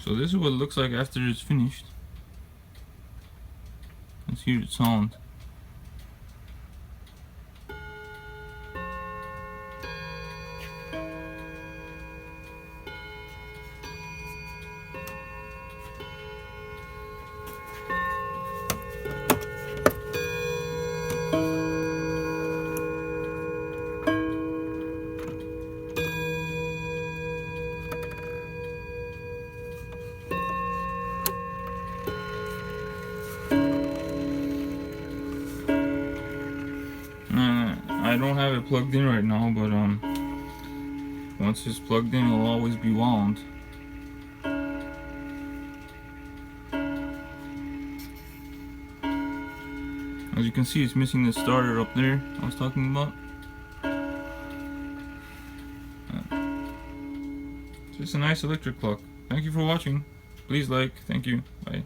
So this is what it looks like after it's finished. Let's hear the sound. I don't have it plugged in right now, but once it's plugged in, it'll always be wound. As you can see, it's missing the starter up there I was talking about. Just a nice electric clock. Thank you for watching. Please like. Thank you. Bye.